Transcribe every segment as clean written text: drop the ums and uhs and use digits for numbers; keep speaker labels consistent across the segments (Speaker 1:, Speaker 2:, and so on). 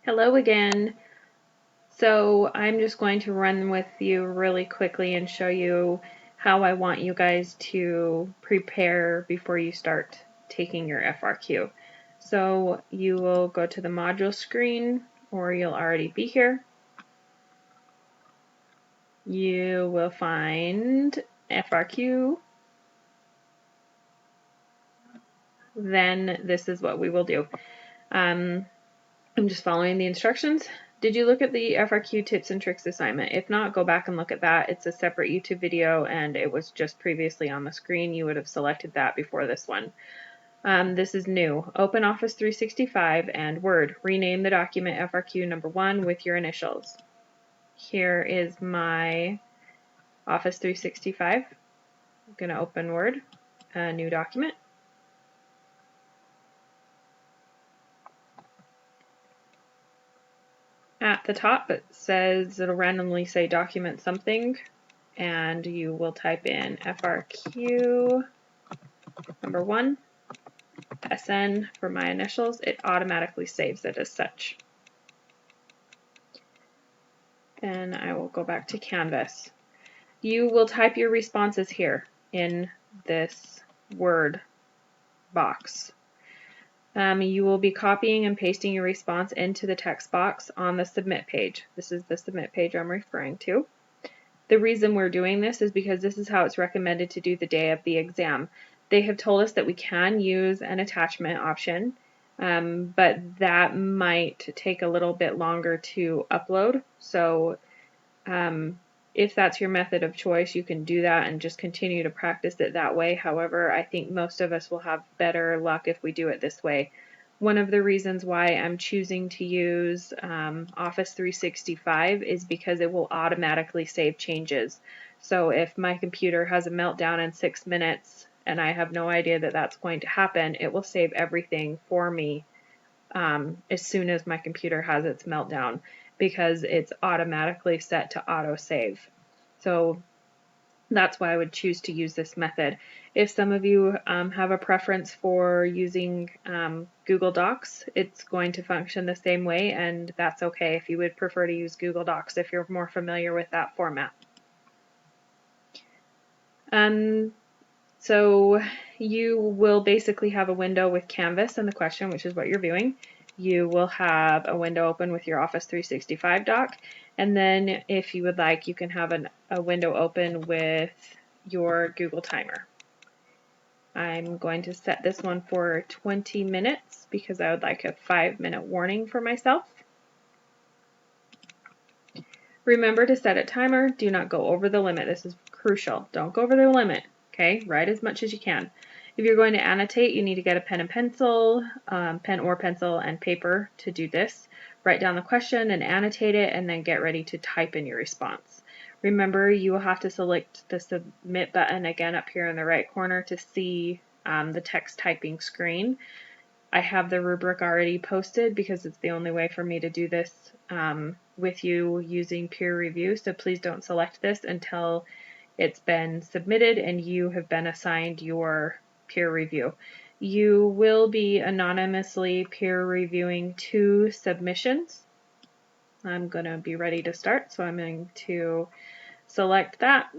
Speaker 1: Hello again. So I'm just going to run with you really quickly and show you how I want you guys to prepare before you start taking your FRQ. So you will go to the module screen, or you'll already be here. You will find FRQ. Then this is what we will do. I'm just following the instructions. Did you look at the FRQ tips and tricks assignment? If not, go back and look at that. It's a separate YouTube video and it was just previously on the screen. You would have selected that before this one. This is new. Open Office 365 and Word. Rename the document FRQ number 1 with your initials. Here is my Office 365. I'm going to open Word, a new document. At the top it says, it'll randomly say document something, and you will type in FRQ number 1, SN for my initials. It automatically saves it as such. Then I will go back to Canvas. You will type your responses here in this Word box. You will be copying and pasting your response into the text box on the Submit page. This is the Submit page I'm referring to. The reason we're doing this is because this is how it's recommended to do the day of the exam. They have told us that we can use an attachment option, but that might take a little bit longer to upload. So if that's your method of choice, you can do that and just continue to practice it that way. However, I think most of us will have better luck if we do it this way. One of the reasons why I'm choosing to use Office 365 is because it will automatically save changes. So if my computer has a meltdown in 6 minutes and I have no idea that that's going to happen, it will save everything for me as soon as my computer has its meltdown, because it's automatically set to auto-save. So that's why I would choose to use this method. If some of you have a preference for using Google Docs, it's going to function the same way, and that's okay if you would prefer to use Google Docs if you're more familiar with that format. So you will basically have a window with Canvas and the question, which is what you're viewing. You will have a window open with your Office 365 doc, and then if you would like, you can have a window open with your Google Timer. I'm going to set this one for 20 minutes because I would like a 5-minute warning for myself. Remember to set a timer. Do not go over the limit. This is crucial. Don't go over the limit. Okay, write as much as you can. If you're going to annotate, you need to get a pen and pencil, pen or pencil and paper to do this. Write down the question and annotate it, and then get ready to type in your response. Remember, you will have to select the Submit button again up here in the right corner to see the text typing screen. I have the rubric already posted because it's the only way for me to do this with you using peer review, so please don't select this until it's been submitted and you have been assigned your peer review. You will be anonymously peer reviewing 2 submissions. I'm going to be ready to start, so I'm going to select that.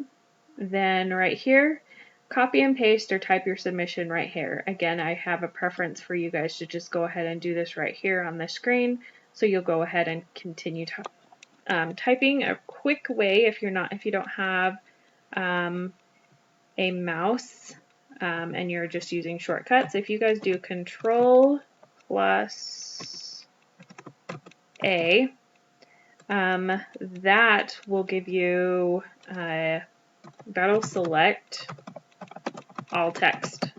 Speaker 1: Then right here, copy and paste or type your submission right here. Again, I have a preference for you guys to just go ahead and do this right here on the screen, so you'll go ahead and continue typing. A quick way, if you don't have a mouse and you're just using shortcuts, if you guys do Control plus A, that will give you, that'll select all text.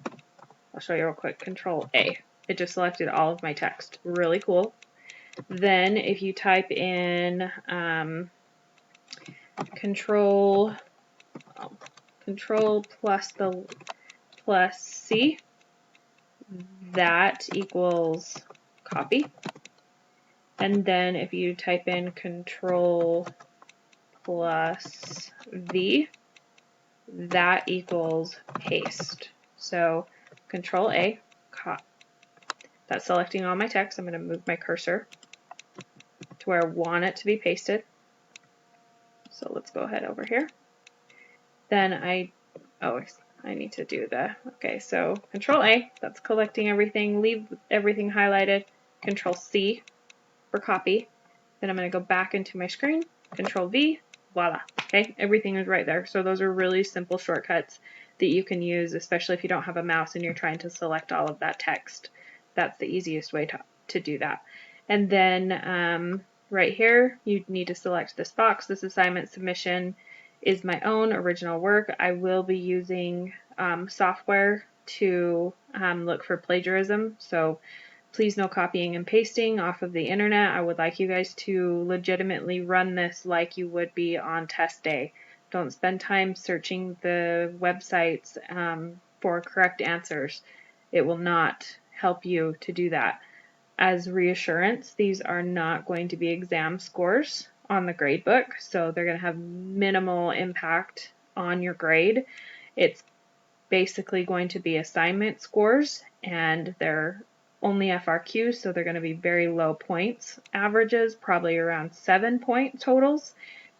Speaker 1: I'll show you real quick. Control A. It just selected all of my text. Really cool. Then if you type in Control plus C, that equals copy. And then if you type in Control plus V, that equals paste. So Control A, that's selecting all my text. I'm going to move my cursor. where I want it to be pasted. So let's go ahead over here. Then I need to do okay, so Control A, that's collecting everything, leave everything highlighted, Control C for copy. Then I'm going to go back into my screen, Control V, voila. Okay, everything is right there. So those are really simple shortcuts that you can use, especially if you don't have a mouse and you're trying to select all of that text. That's the easiest way to do that. And then right here, you need to select this box. This assignment submission is my own original work. I will be using software to look for plagiarism. So please no copying and pasting off of the internet. I would like you guys to legitimately run this like you would be on test day. Don't spend time searching the websites for correct answers. It will not help you to do that. As reassurance, these are not going to be exam scores on the grade book, so they're going to have minimal impact on your grade. It's basically going to be assignment scores, and they're only FRQ, so they're going to be very low points averages, probably around 7-point totals,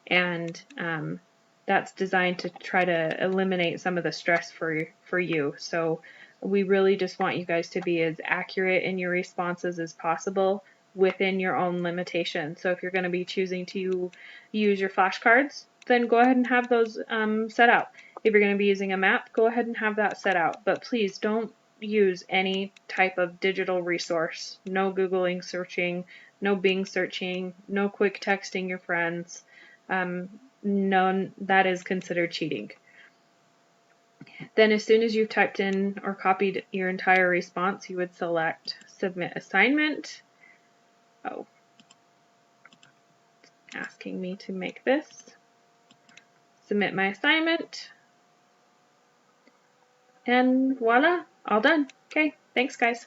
Speaker 1: and that's designed to try to eliminate some of the stress for you. So we really just want you guys to be as accurate in your responses as possible within your own limitations. So if you're going to be choosing to use your flashcards, then go ahead and have those set out. If you're going to be using a map, go ahead and have that set out. But please don't use any type of digital resource. No Googling searching, no Bing searching, no quick texting your friends. None, that is considered cheating. Then as soon as you've typed in or copied your entire response, you would select Submit Assignment. Oh, asking me to make this. Submit my assignment. And voila, all done. Okay, thanks guys.